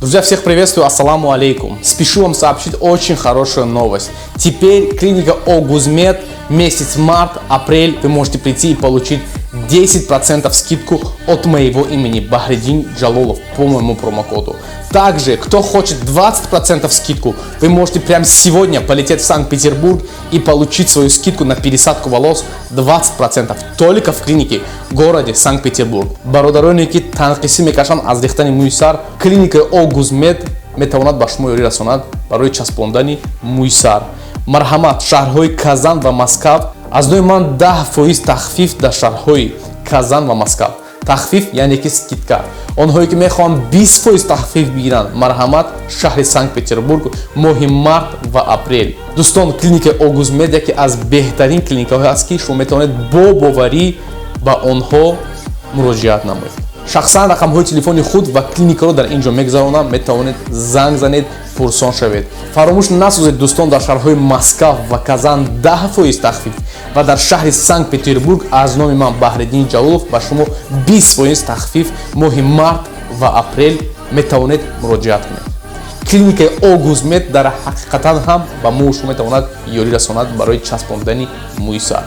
Друзья, всех приветствую, ассаламу алейкум. Спешу вам сообщить очень хорошую новость. Теперь клиника Огузмед, месяц март, апрель, вы можете прийти и получить 10% скидку от моего имени Бахриддин Джалолов по моему промокоду. Также, кто хочет 20% скидку, вы можете прямо сегодня полететь в Санкт-Петербург и получить свою скидку на пересадку волос 20% только в клинике в городе Санкт-Петербург. Бародаройники танқиси мекашанд аз рехтани муйсар клиника Огузмед метавонад ба шумо ёрӣ расонад барои часпондани муйсар. Марҳамат, шаҳрҳои Казан ва Москав аз нои ман 10% тахфиф дар шаҳрҳои Казан ва Москав. Тахфиф яъне ки скидка. Онҳое ки мехоҳанд 20% тахфиф бигиранд, марҳамат, шаҳри Санкт-Петербург моҳи март ва апрел. Дӯстон, клиника Огузмед яке аз беҳтарин клиникаҳое аст ки шумо метавонед бо боварӣ ба онҳо муроҷиат намоед. Шахсан рақамҳои телефони худ ва клиникаро дар ин ҷо мегузаронам, метавонед занг занед, пурсон шавед. Фаромӯш насозед дӯстон, дар шаҳрҳои Москав ва Казан 10% тахфиф ва дар шаҳри Санкт-Петербург аз номи ман Бахриддин Ҷалолов ба шумо 20% тахфиф моҳи март ва апрел метавонед муроҷиат кунед. Клиникаи Огузмед дар ҳақиқатан ҳам ба мо шумо метавонад ёрӣ расонад барои часпондани муйсар.